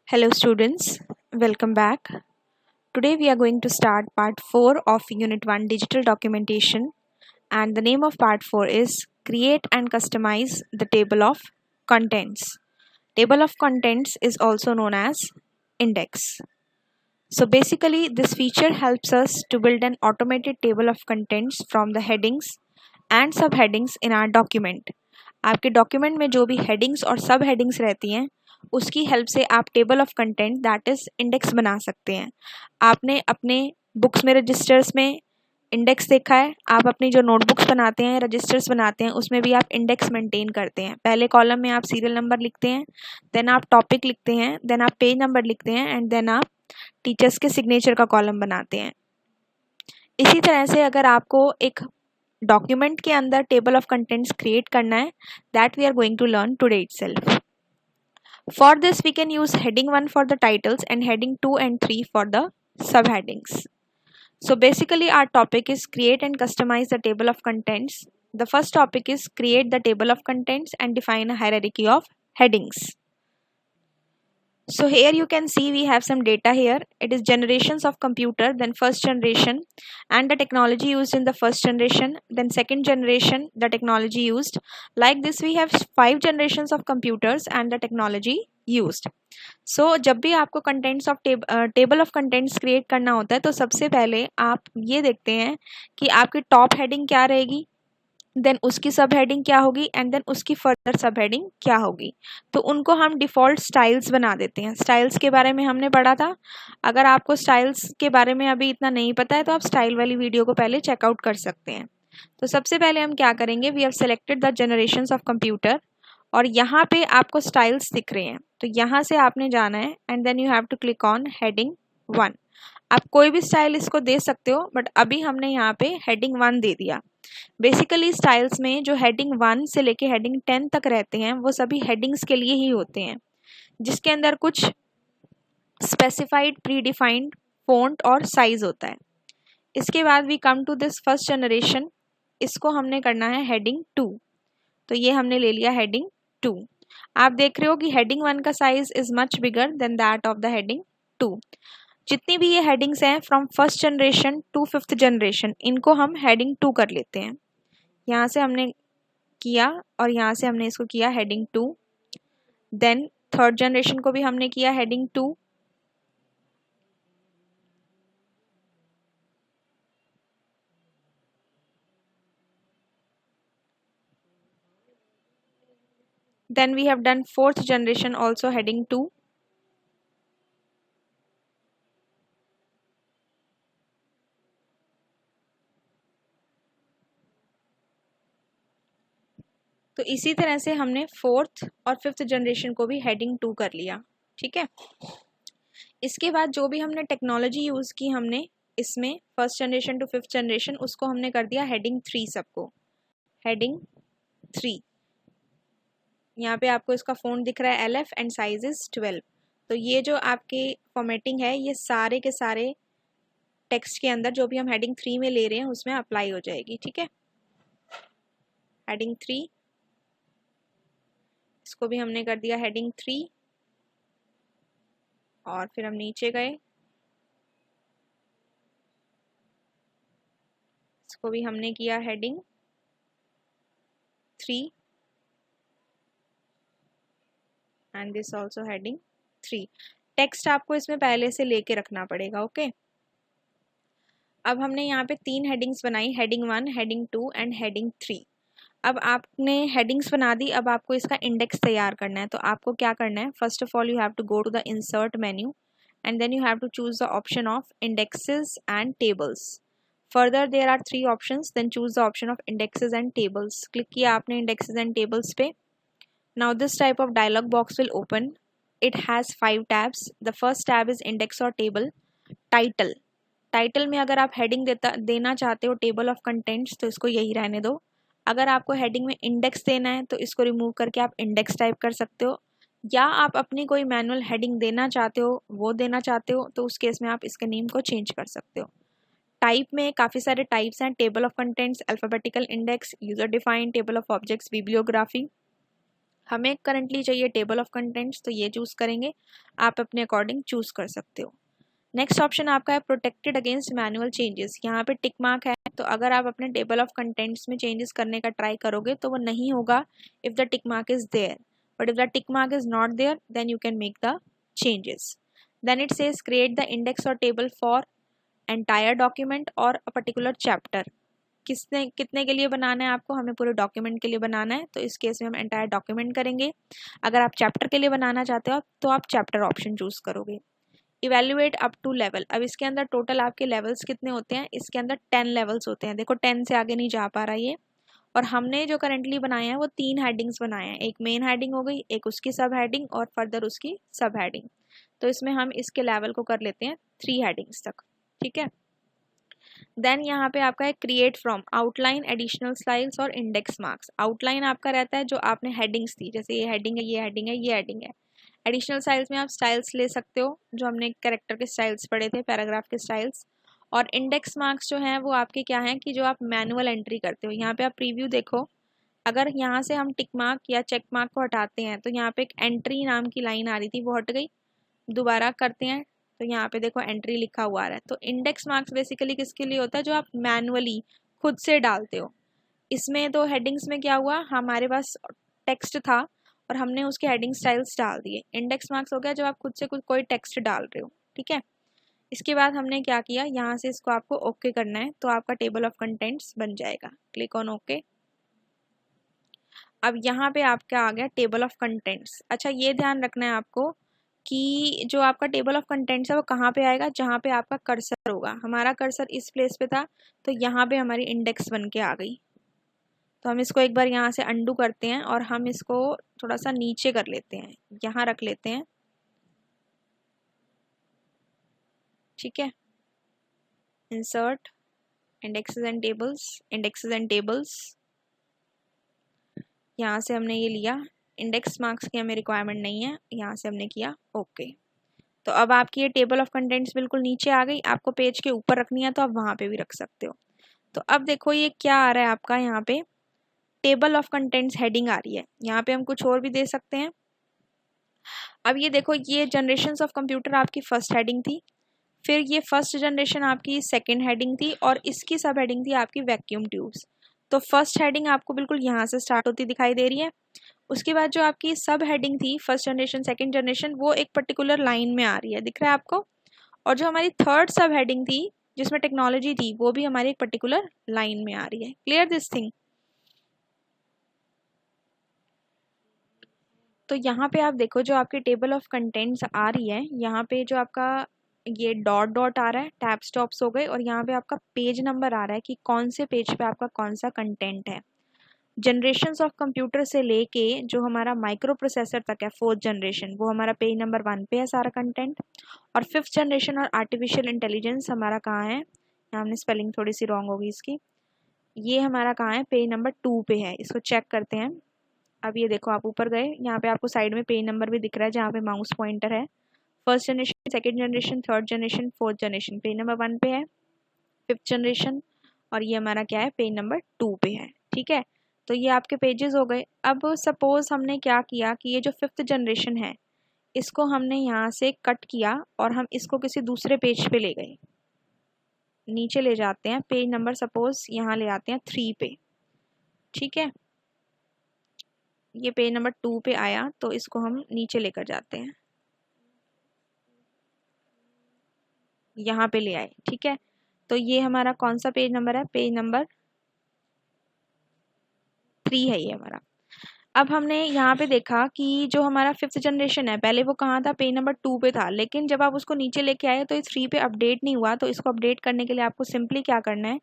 Hello students, welcome back. Today we are going to start part 4 of Unit 1 Digital Documentation, and the name of part 4 is Create and Customize the Table of Contents. Table of Contents is also known as Index. So basically this feature helps us to build an automated table of contents from the headings and subheadings in our document. आपके document में जो भी headings और सब headings रहती हैं उसकी help से आप table of content that is index बना सकते हैं। आपने अपने बुक्स में रजिस्टर्स में इंडेक्स देखा है, आप अपनी जो नोटबुक्स बनाते हैं रजिस्टर्स बनाते हैं उसमें भी आप इंडेक्स मेंटेन करते हैं। पहले कॉलम में आप सीरियल नंबर लिखते हैं, देन आप टॉपिक लिखते हैं, देन आप पेज नंबर लिखते हैं एंड देन आप टीचर्स के सिग्नेचर का कॉलम बनाते हैं। इसी तरह से अगर आपको एक डॉक्यूमेंट के अंदर टेबल ऑफ कंटेंट्स क्रिएट करना है, that we are going to learn today itself. For this we can use heading 1 for the titles and heading 2 and 3 for the subheadings. So basically our topic is create and customize the table of contents. The first topic is create the table of contents and define a hierarchy of headings. So here you can see we have some data here. It is generations of computer, then first generation and the technology used in the first generation, then second generation, the technology used. Like this we have 5 generations of computers and the technology used. So जब भी आपको contents of table of contents create करना होता है तो सबसे पहले आप ये देखते हैं कि आपकी top heading क्या रहेगी, देन उसकी सब हेडिंग क्या होगी एंड देन उसकी फर्दर सब हेडिंग क्या होगी। तो उनको हम डिफ़ॉल्ट स्टाइल्स बना देते हैं। स्टाइल्स के बारे में हमने पढ़ा था। अगर आपको स्टाइल्स के बारे में अभी इतना नहीं पता है तो आप स्टाइल वाली वीडियो को पहले चेकआउट कर सकते हैं। तो सबसे पहले हम क्या करेंगे, we have selected the generations of computer और यहाँ पे आपको स्टाइल्स दिख रहे हैं तो यहाँ से आपने जाना है and then you have to click on heading 1। आप कोई भी स्टाइल इसको दे सकते हो बट अभी हमने यहाँ पे हेडिंग 1 दे दिया। बेसिकली स्टाइल्स में जो हेडिंग 1 से लेके हेडिंग 10 तक रहते हैं वो सभी हेडिंग्स के लिए ही होते हैं, जिसके अंदर कुछ स्पेसिफाइड प्री डिफाइंड फॉन्ट और साइज होता है। इसके बाद we come to this first generation, इसको हमने करना है हेडिंग 2। तो ये हमने ले लिया हेडिंग 2। आप देख रहे हो कि हेडिंग 1 का size is much bigger than that of the heading 2। जितनी भी ये हेडिंग्स हैं from first generation to fifth generation, इनको हम हेडिंग 2 कर लेते हैं। यहाँ से हमने किया और यहाँ से हमने इसको किया हेडिंग 2। देन थर्ड जनरेशन को भी हमने किया heading 2। Then we have done fourth generation also heading 2। तो इसी तरह से हमने फोर्थ और फिफ्थ जनरेशन को भी हेडिंग 2 कर लिया। ठीक है, इसके बाद जो भी हमने टेक्नोलॉजी यूज़ की हमने इसमें first generation to fifth generation, उसको हमने कर दिया हेडिंग 3 सबको, हेडिंग 3। यहाँ पे आपको इसका फ़ॉन्ट दिख रहा है LF एंड साइज इज 12। तो ये जो आपके फॉर्मेटिंग है ये सारे के सारे टेक्स्ट के अंदर जो भी हम हेडिंग 3 में ले रहे हैं उसमें अप्लाई हो जाएगी। ठीक है, हेडिंग 3, इसको भी हमने कर दिया हेडिंग 3 और फिर हम नीचे गए, इसको भी हमने किया heading 3 and this also heading 3। Text आपको इसमें पहले से लेके रखना पड़ेगा। ओके, अब हमने यहाँ पे 3 हेडिंग्स बनाई, हेडिंग 1, हेडिंग 2 एंड हेडिंग 3। अब आपने हेडिंग्स बना दी, अब आपको इसका इंडेक्स तैयार करना है। तो आपको क्या करना है, first of all you have to go to the insert menu and then you have to choose the option of indexes and tables. Further there are 3 options, then choose the option of indexes and tables. Click किया आपने indexes and tables पे। Now this type of dialog box will open. It has 5 tabs. The first tab is index or table. Title. Title में अगर आप heading देना चाहते हो table of contents तो इसको यही रहने दो। अगर आपको हेडिंग में इंडेक्स देना है तो इसको रिमूव करके आप इंडेक्स टाइप कर सकते हो, या आप अपनी कोई मैनुअल हेडिंग देना चाहते हो वो देना चाहते हो तो उस केस में आप इसके नेम को चेंज कर सकते हो। टाइप में काफ़ी सारे टाइप्स हैं, table of contents, alphabetical index, user defined, table of objects, bibliography. हमें करंटली चाहिए टेबल ऑफ कंटेंट्स, तो ये चूज़ करेंगे, आप अपने अकॉर्डिंग चूज़ कर सकते हो। नेक्स्ट ऑप्शन आपका है प्रोटेक्टेड अगेंस्ट मैनुअल चेंजेस। यहाँ पे टिक मार्क है, तो अगर आप अपने टेबल ऑफ कंटेंट्स में चेंजेस करने का ट्राई करोगे तो वो नहीं होगा if the tick mark is there, but if the tick mark is not there then you can make the changes. Then it says create the index और table for entire document और a particular chapter. किसने कितने के लिए बनाना है आपको, हमें पूरे डॉक्यूमेंट के लिए बनाना है, तो इस केस में हम एंटायर डॉक्यूमेंट करेंगे। अगर आप चैप्टर के लिए बनाना चाहते हो तो आप चैप्टर ऑप्शन चूज करोगे। इवेल्युएट अप टू लेवल, अब इसके अंदर टोटल आपके लेवल्स कितने होते हैं, इसके अंदर 10 लेवल्स होते हैं। देखो 10 से आगे नहीं जा पा रहा ये, और हमने जो करंटली बनाए हैं वो 3 हेडिंग्स बनाए हैं, एक मेन हेडिंग हो गई, एक उसकी सब हेडिंग और फर्दर उसकी सब हेडिंग। तो इसमें हम इसके लेवल को कर लेते हैं 3 हेडिंग्स तक, ठीक है। देन यहाँ पे आपका है create from outline, additional styles और इंडेक्स मार्क्स। आउटलाइन आपका रहता है जो आपने हेडिंग्स दी, जैसे ये हेडिंग है, ये हेडिंग है, ये हेडिंग है। एडिशनल स्टाइल्स में आप स्टाइल्स ले सकते हो, जो हमने कैरेक्टर के स्टाइल्स पढ़े थे, पैराग्राफ के स्टाइल्स। और इंडेक्स मार्क्स जो हैं वो आपके क्या हैं कि जो आप मैनुअल एंट्री करते हो। यहाँ पे आप प्रीव्यू देखो, अगर यहाँ से हम टिक मार्क या चेक मार्क को हटाते हैं तो यहाँ पे एक एंट्री नाम की लाइन आ रही थी, वो हट गई। दोबारा करते हैं तो यहाँ पे देखो एंट्री लिखा हुआ आ रहा है। तो इंडेक्स मार्क्स बेसिकली किसके लिए होता है, जो आप मैनुअली खुद से डालते हो। इसमें तो हेडिंग्स में क्या हुआ, हमारे पास टेक्स्ट था और हमने उसके हेडिंग स्टाइल्स डाल दिए। इंडेक्स मार्क्स हो गया जब आप खुद से कोई टेक्स्ट डाल रहे हो, ठीक है। इसके बाद हमने क्या किया, यहाँ से इसको आपको ओके करना है, तो आपका टेबल ऑफ कंटेंट्स बन जाएगा। Click on okay. अब यहाँ पे आपका आ गया टेबल ऑफ कंटेंट्स। अच्छा, ये ध्यान रखना है आपको कि जो आपका टेबल ऑफ कंटेंट्स है वो कहाँ पे आएगा, जहाँ पे आपका कर्सर होगा। हमारा कर्सर इस प्लेस पे था, तो यहाँ पे हमारी इंडेक्स बन के आ गई। तो हम इसको एक बार यहाँ से अंडू करते हैं और हम इसको थोड़ा सा नीचे कर लेते हैं, यहाँ रख लेते हैं, ठीक है। Insert indexes and tables, indexes and tables, यहाँ से हमने ये लिया। इंडेक्स मार्क्स की हमें रिक्वायरमेंट नहीं है, यहाँ से हमने किया ओके। तो अब आपकी ये टेबल ऑफ कंटेंट्स बिल्कुल नीचे आ गई। आपको पेज के ऊपर रखनी है तो आप वहाँ पे भी रख सकते हो। तो अब देखो ये क्या आ रहा है आपका, यहाँ पे टेबल ऑफ कंटेंट्स हेडिंग आ रही है। यहाँ पे हम कुछ और भी दे सकते हैं। अब ये देखो, ये जनरेशंस ऑफ कंप्यूटर आपकी फर्स्ट हेडिंग थी, फिर ये फर्स्ट जनरेशन आपकी सेकेंड हेडिंग थी, और इसकी सब हेडिंग थी आपकी वैक्यूम ट्यूब्स। तो फर्स्ट हेडिंग आपको बिल्कुल यहाँ से स्टार्ट होती दिखाई दे रही है। उसके बाद जो आपकी सब हेडिंग थी फर्स्ट जनरेशन सेकंड जनरेशन, वो एक पर्टिकुलर लाइन में आ रही है, दिख रहा है आपको। और जो हमारी थर्ड सब हेडिंग थी जिसमें टेक्नोलॉजी थी, वो भी हमारी एक पर्टिकुलर लाइन में आ रही है। Clear this thing. तो यहाँ पे आप देखो, जो आपकी टेबल ऑफ कंटेंट्स आ रही है, यहाँ पे जो आपका ये डॉट डॉट आ रहा है, टैब स्टॉप्स हो गए, और यहाँ पे आपका पेज नंबर आ रहा है कि कौन से पेज पे आपका कौन सा कंटेंट है। जनरेशन्स ऑफ कंप्यूटर से लेके जो हमारा माइक्रो प्रोसेसर तक है, फोर्थ जनरेशन, वो हमारा पेज नंबर 1 पे है सारा कंटेंट। और फिफ्थ जनरेशन और आर्टिफिशियल इंटेलिजेंस हमारा कहाँ है, यहाँ हमने स्पेलिंग थोड़ी सी रॉन्ग होगी इसकी, ये हमारा कहाँ है, पेज नंबर 2 पे है। इसको चेक करते हैं। अब ये देखो, आप ऊपर गए, यहाँ पे आपको साइड में पेज नंबर भी दिख रहा है जहाँ पे माउस पॉइंटर है। First generation, second generation, third generation, fourth generation page number 1 पे है, फिफ्थ जनरेशन, और ये हमारा क्या है, पेज नंबर 2 पे है, ठीक है। तो ये आपके पेजेस हो गए। अब सपोज हमने क्या किया कि ये जो फिफ्थ जनरेशन है, इसको हमने यहाँ से कट किया और हम इसको किसी दूसरे पेज पे ले गए, नीचे ले जाते हैं, पेज नंबर सपोज यहाँ ले आते हैं 3 पे, ठीक है। ये पेज नंबर 2 पे आया, तो इसको हम नीचे लेकर जाते हैं, यहाँ पे ले आए, ठीक है। तो ये हमारा कौन सा पेज नंबर है, पेज नंबर 3 है ये हमारा। अब हमने यहाँ पे देखा कि जो हमारा फिफ्थ जनरेशन है, पहले वो कहाँ था, पेज नंबर 2 पे था, लेकिन जब आप उसको नीचे लेके आए तो ये 3 पे अपडेट नहीं हुआ। तो इसको अपडेट करने के लिए आपको सिंपली क्या करना है,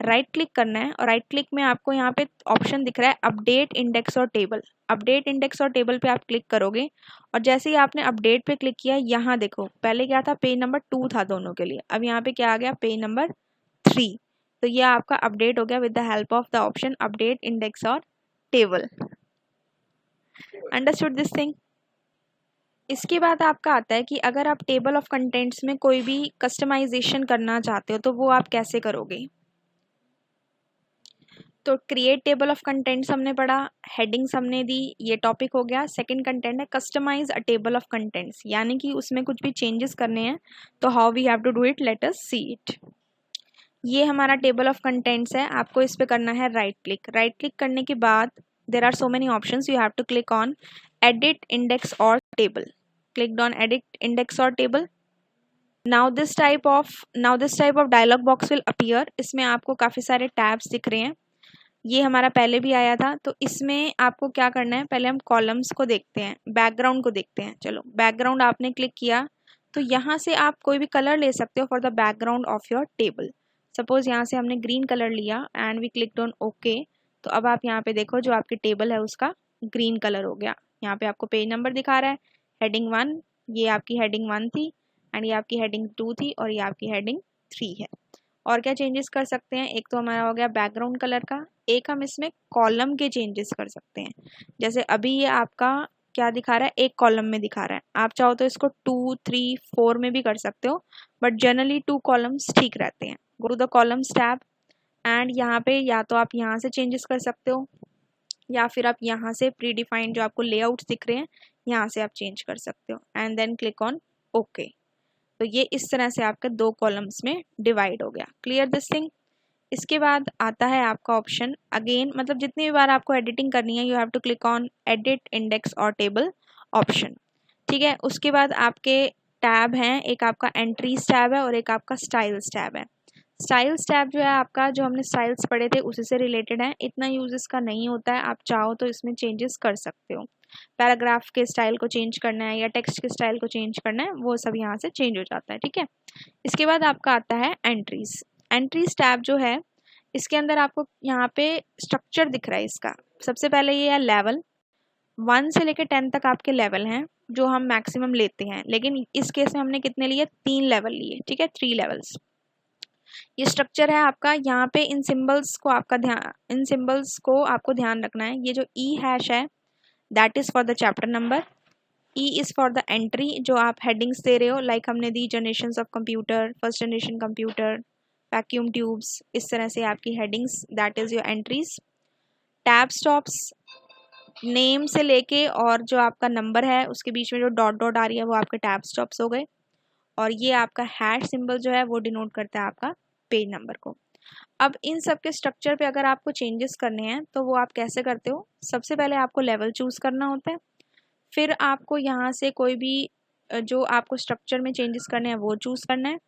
राइट क्लिक करना है, और राइट क्लिक में आपको यहाँ पे ऑप्शन दिख रहा है अपडेट इंडेक्स और टेबल। अपडेट इंडेक्स और टेबल पे आप क्लिक करोगे, और जैसे ही आपने अपडेट पे क्लिक किया, यहाँ देखो पहले क्या था, पेज नंबर 2 था दोनों के लिए, अब यहाँ पे क्या आ गया, पेज नंबर 3। तो यह आपका अपडेट हो गया with the help of the option update index और टेबल। Understood this thing. इसके बाद आपका आता है कि अगर आप टेबल ऑफ कंटेंट्स में कोई भी कस्टमाइजेशन करना चाहते हो तो वो आप कैसे करोगे। तो क्रिएट टेबल ऑफ कंटेंट्स हमने पढ़ा, हेडिंग्स हमने दी, ये टॉपिक हो गया। सेकंड कंटेंट है customise a table of contents, यानी कि उसमें कुछ भी चेंजेस करने हैं तो how we have to do it, let us see it. ये हमारा टेबल ऑफ कंटेंट्स है, आपको इस पे करना है राइट क्लिक। राइट क्लिक करने के बाद there are so many options, you have to click on edit index और table. Click on edit index और table. now this type of dialog box will appear। इसमें आपको काफ़ी सारे टैब्स दिख रहे हैं, ये हमारा पहले भी आया था। तो इसमें आपको क्या करना है, पहले हम कॉलम्स को देखते हैं, बैकग्राउंड को देखते हैं। चलो बैकग्राउंड आपने क्लिक किया तो यहाँ से आप कोई भी कलर ले सकते हो for the background of your table. Suppose यहाँ से हमने ग्रीन कलर लिया and we clicked on okay. तो अब आप यहाँ पे देखो जो आपकी टेबल है उसका ग्रीन कलर हो गया। यहाँ पे आपको पेज नंबर दिखा रहा है, हेडिंग 1, ये आपकी हेडिंग 1 थी एंड ये आपकी हेडिंग 2 थी और ये आपकी हेडिंग 3 है। और क्या चेंजेस कर सकते हैं, एक तो हमारा हो गया बैकग्राउंड कलर का, एक हम इसमें कॉलम के चेंजेस कर सकते हैं। जैसे अभी ये आपका क्या दिखा रहा है, एक कॉलम में दिखा रहा है, आप चाहो तो इसको 2, 3, 4 में भी कर सकते हो, बट जनरली 2 कॉलम्स ठीक रहते हैं। Go to the columns tab and यहाँ पे या तो आप यहाँ से चेंजेस कर सकते हो या फिर आप यहाँ से प्री डिफाइंड जो आपको लेआउट्स दिख रहे हैं यहाँ से आप चेंज कर सकते हो and then click on okay. तो ये इस तरह से आपके 2 कॉलम्स में डिवाइड हो गया। Clear this thing. इसके बाद आता है आपका ऑप्शन अगेन, मतलब जितनी भी बार आपको एडिटिंग करनी है you have to click on edit index और टेबल ऑप्शन। ठीक है, उसके बाद आपके टैब हैं, एक आपका एंट्रीज टैब है और एक आपका स्टाइल्स टैब है। स्टाइल्स टैब जो है आपका, जो हमने स्टाइल्स पढ़े थे उसी से रिलेटेड है, इतना यूज इसका नहीं होता है, आप चाहो तो इसमें चेंजेस कर सकते हो। पैराग्राफ के स्टाइल को चेंज करना है या टेक्स्ट के स्टाइल को चेंज करना है वो सब यहाँ से चेंज हो जाता है। ठीक है, इसके बाद आपका आता है एंट्रीज। एंट्रीज टैब जो है इसके अंदर आपको यहाँ पे स्ट्रक्चर दिख रहा है इसका। सबसे पहले ये है लेवल, 1 से लेकर 10 तक आपके लेवल हैं जो हम मैक्सिमम लेते हैं, लेकिन इस केस में हमने कितने लिए, 3 लेवल लिए। ठीक है, 3 लेवल्स। ये स्ट्रक्चर है आपका। यहाँ पे इन सिंबल्स को आपको ध्यान रखना है। ये जो ई हैश है that is for the chapter number, E is for the entry जो आप हेडिंग्स दे रहे हो, लाइक हमने दी generations of computer, first generation computer, vacuum tubes, इस तरह से आपकी headings, that is your entries. Tab stops name से लेके और जो आपका नंबर है उसके बीच में जो डॉट डॉट आ रही है वो आपके टैब स्टॉप्स हो गए। और ये आपका हैश सिंबल जो है वो डिनोट करता है आपका पेज नंबर को। अब इन सब के स्ट्रक्चर पे अगर आपको चेंजेस करने हैं तो वो आप कैसे करते हो, सबसे पहले आपको लेवल चूज करना होता है, फिर आपको यहाँ से कोई भी जो आपको स्ट्रक्चर में चेंजेस करने हैं वो चूज करना है,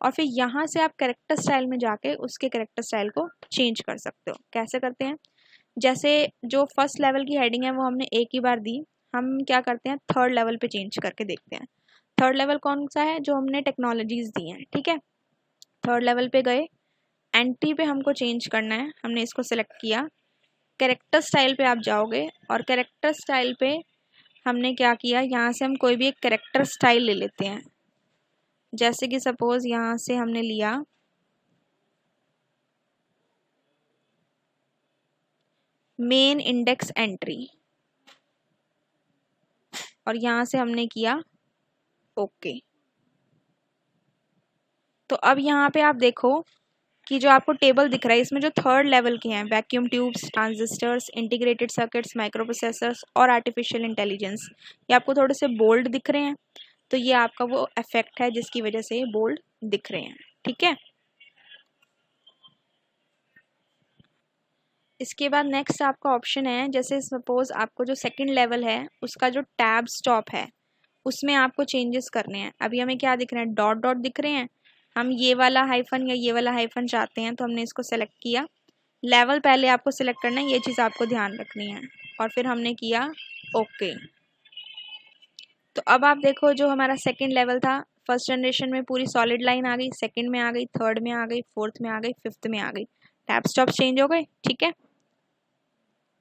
और फिर यहाँ से आप कैरेक्टर स्टाइल में जाके उसके कैरेक्टर स्टाइल को चेंज कर सकते हो। कैसे करते हैं, जैसे जो फर्स्ट लेवल की हेडिंग है वो हमने एक ही बार दी, हम क्या करते हैं थर्ड लेवल पे चेंज करके देखते हैं। थर्ड लेवल कौन सा है, जो हमने टेक्नोलॉजीज दी हैं। ठीक है, थर्ड लेवल पे गए, एंट्री पे हमको चेंज करना है, हमने इसको सेलेक्ट किया, कैरेक्टर स्टाइल पे आप जाओगे और कैरेक्टर स्टाइल पे हमने क्या किया, यहाँ से हम कोई भी एक कैरेक्टर स्टाइल ले लेते हैं। जैसे कि सपोज यहाँ से हमने लिया मेन इंडेक्स एंट्री और यहाँ से हमने किया ओके। तो अब यहाँ पे आप देखो कि जो आपको टेबल दिख रहा है इसमें जो थर्ड लेवल के हैं vacuum tubes, transistors, integrated circuits, microprocessors और आर्टिफिशियल इंटेलिजेंस, ये आपको थोड़े से बोल्ड दिख रहे हैं। तो ये आपका वो इफेक्ट है जिसकी वजह से ये बोल्ड दिख रहे हैं। ठीक है, इसके बाद नेक्स्ट आपका ऑप्शन है, जैसे सपोज आपको जो सेकंड लेवल है उसका जो टैब स्टॉप है उसमें आपको चेंजेस करने हैं। अभी हमें क्या दिख रहे हैं, डॉट डॉट दिख रहे हैं, हम ये वाला हाइफन या ये वाला हाइफन चाहते हैं तो हमने इसको सेलेक्ट किया। लेवल पहले आपको सेलेक्ट करना है, ये चीज़ आपको ध्यान रखनी है, और फिर हमने किया ओके। तो अब आप देखो जो हमारा सेकंड लेवल था, फर्स्ट जनरेशन में पूरी सॉलिड लाइन आ गई, सेकंड में आ गई, थर्ड में आ गई, फोर्थ में आ गई, फिफ्थ में आ गई, टैब स्टॉप चेंज हो गए। ठीक है,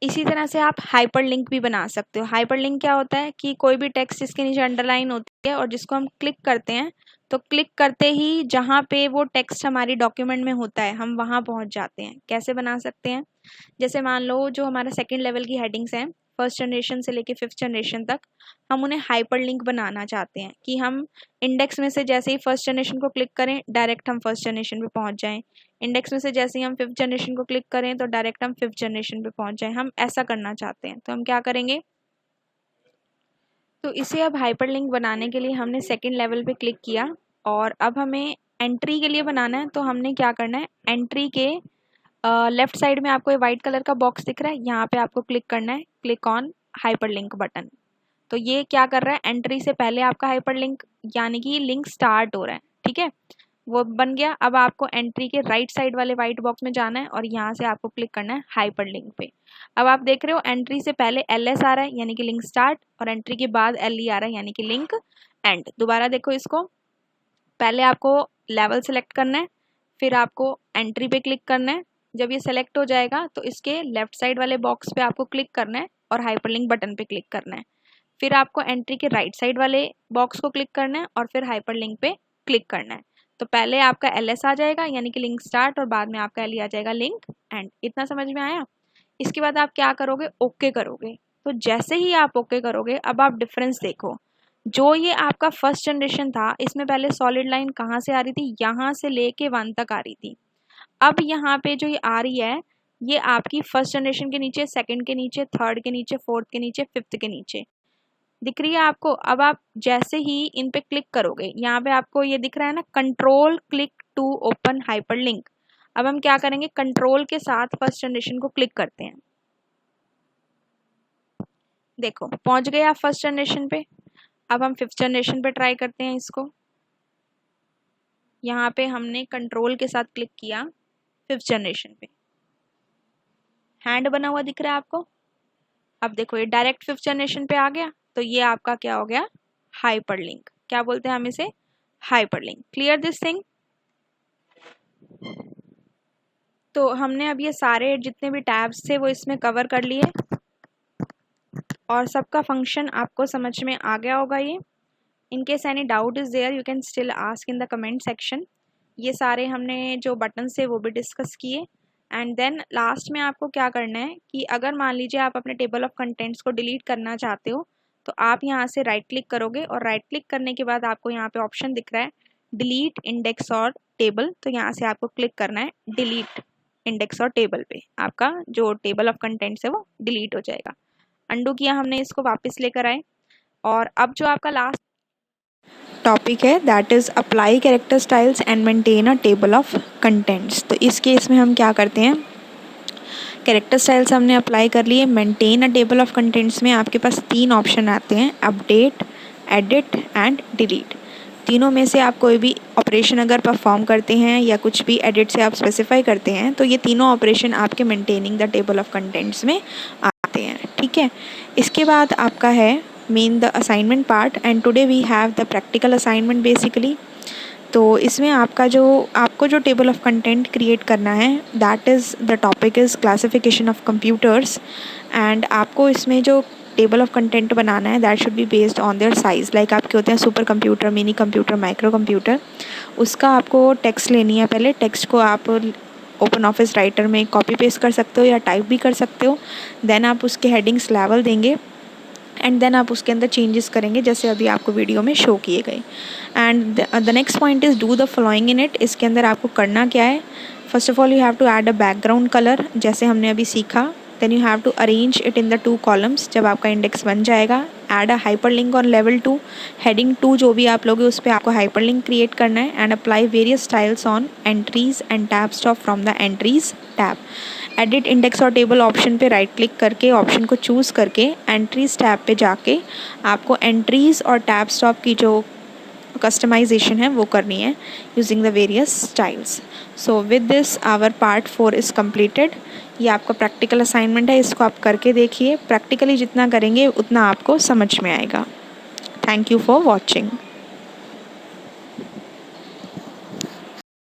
इसी तरह से आप हाइपर लिंक भी बना सकते हो। हाइपर लिंक क्या होता है कि कोई भी टेक्स्ट इसके नीचे अंडरलाइन होती है और जिसको हम क्लिक करते हैं तो क्लिक करते ही जहाँ पे वो टेक्स्ट हमारी डॉक्यूमेंट में होता है हम वहाँ पहुँच जाते हैं। कैसे बना सकते हैं, जैसे मान लो जो हमारा सेकंड लेवल की हेडिंग्स हैं, फर्स्ट जनरेशन से लेके 5th जनरेशन तक, हम उन्हें हाइपरलिंक बनाना चाहते हैं कि हम इंडेक्स में से जैसे ही फर्स्ट जनरेशन को क्लिक करें डायरेक्ट हम फर्स्ट जनरेशन पे पहुंच जाएं, इंडेक्स में से जैसे ही हम 5th जनरेशन को क्लिक करें तो डायरेक्ट हम 5th जनरेशन पे पहुंच जाएं। हम ऐसा करना चाहते हैं, तो हम क्या करेंगे, तो इसे अब हाइपरलिंक बनाने के लिए हमने सेकेंड लेवल पे क्लिक किया और अब हमें एंट्री के लिए बनाना है। तो हमने क्या करना है, एंट्री के लेफ्ट साइड में आपको ये वाइट कलर का बॉक्स दिख रहा है, यहाँ पे आपको क्लिक करना है, क्लिक ऑन हाइपरलिंक बटन। तो ये क्या कर रहा है, एंट्री से पहले आपका हाइपरलिंक यानी कि लिंक स्टार्ट हो रहा है, ठीक है, वो बन गया। अब आपको एंट्री के राइट साइड वाले वाइट बॉक्स में जाना है और यहाँ से आपको क्लिक करना है हाइपरलिंक पे। अब आप देख रहे हो एंट्री से पहले LS आ रहा है यानी कि लिंक स्टार्ट, और एंट्री के बाद LE आ रहा है यानी कि लिंक एंड। दोबारा देखो इसको, पहले आपको लेवल सेलेक्ट करना है, फिर आपको एंट्री पे क्लिक करना है। जब ये सेलेक्ट हो जाएगा तो इसके लेफ्ट साइड वाले बॉक्स पे आपको क्लिक करना है और हाइपरलिंक बटन पे क्लिक करना है। फिर आपको एंट्री के राइट साइड वाले बॉक्स को क्लिक करना है और फिर हाइपरलिंक पे क्लिक करना है। तो पहले आपका LS आ जाएगा यानी कि लिंक स्टार्ट और बाद में आपका LE आ जाएगा लिंक एंड। इतना समझ में आया? इसके बाद आप क्या करोगे, ओके करोगे। तो जैसे ही आप ओके करोगे अब आप डिफरेंस देखो, जो ये आपका फर्स्ट जनरेशन था इसमें पहले सॉलिड लाइन कहाँ से आ रही थी, यहाँ से लेके 1 तक आ रही थी। अब यहाँ पे जो ये आ रही है ये आपकी फर्स्ट जनरेशन के नीचे, सेकंड के नीचे, थर्ड के नीचे, फोर्थ के नीचे, फिफ्थ के नीचे दिख रही है आपको। अब आप जैसे ही इन पे क्लिक करोगे, यहाँ पे आपको ये दिख रहा है ना, control click to open hyperlink. अब हम क्या करेंगे, कंट्रोल के साथ फर्स्ट जनरेशन को क्लिक करते हैं। देखो पहुंच गए आप फर्स्ट जनरेशन पे। अब हम 5th जनरेशन पे ट्राई करते हैं इसको। यहाँ पे हमने कंट्रोल के साथ क्लिक किया 5th जनरेशन पे, हैंड बना हुआ दिख रहा है आपको। अब देखो ये डायरेक्ट 5th जनरेशन पे आ गया। तो ये आपका क्या हो गया, हाइपरलिंक। क्या बोलते हैं हम इसे, हाइपरलिंक। Clear this thing? तो हमने अब ये सारे जितने भी टैब्स थे वो इसमें कवर कर लिए और सबका फंक्शन आपको समझ में आ गया होगा। ये in case any doubt is there you can still ask in the comment section. ये सारे हमने जो बटन थे वो भी डिस्कस किए। एंड देन लास्ट में आपको क्या करना है कि अगर मान लीजिए आप अपने टेबल ऑफ कंटेंट्स को डिलीट करना चाहते हो तो आप यहाँ से राइट क्लिक करोगे और राइट क्लिक करने के बाद आपको यहाँ पे ऑप्शन दिख रहा है डिलीट इंडेक्स और टेबल। तो यहाँ से आपको क्लिक करना है डिलीट इंडेक्स और टेबल पे, आपका जो टेबल ऑफ कंटेंट्स है वो डिलीट हो जाएगा। अंडू किया हमने, इसको वापस लेकर आए। और अब जो आपका लास्ट टॉपिक है that is apply character styles and maintain a table of contents. तो इस केस में हम क्या करते हैं, कैरेक्टर स्टाइल्स हमने अप्लाई कर लिए। Maintain a table of contents में आपके पास 3 ऑप्शन आते हैं, अपडेट, एडिट एंड डिलीट। तीनों में से आप कोई भी ऑपरेशन अगर परफॉर्म करते हैं या कुछ भी एडिट से आप स्पेसिफाई करते हैं तो ये तीनों ऑपरेशन आपके maintaining the table of contents में आते हैं, ठीक है। इसके बाद आपका है main the assignment part and today we have the practical assignment basically. तो इसमें आपको जो टेबल ऑफ कंटेंट क्रिएट करना है that is the topic is classification of computers. And आपको इसमें जो टेबल ऑफ कंटेंट बनाना है that should be based on their size. Like आपके होते हैं super computer, mini computer, micro computer. उसका आपको टेक्स्ट लेनी है, पहले टेक्स्ट को आप ओपन ऑफिस राइटर में कॉपी पेस्ट कर सकते हो या टाइप भी कर सकते हो। देन आप उसके हेडिंग्स लेवल देंगे एंड देन आप उसके अंदर चेंजेस करेंगे जैसे अभी आपको वीडियो में शो किए गए। And the next point is do the following in it. इसके अंदर आपको करना क्या है, first of all you have to add a background colour जैसे हमने अभी सीखा। Then you have to arrange it in the 2 columns. जब आपका इंडेक्स बन जाएगा, add a hyperlink on level 2। Heading 2 जो भी आप लोगे उस पर आपको हाइपरलिंक क्रिएट करना है। And apply various styles on entries and tab stop from the entries tab. Edit index और टेबल ऑप्शन पे राइट क्लिक करके ऑप्शन को चूज़ करके एंट्रीज टैब पे जाके आपको एंट्रीज और टैब स्टॉप की जो कस्टमाइजेशन है वो करनी है using the various styles. So with this our part 4 is completed. ये आपका प्रैक्टिकल असाइनमेंट है, इसको आप करके देखिए। प्रैक्टिकली जितना करेंगे उतना आपको समझ में आएगा। Thank you for watching.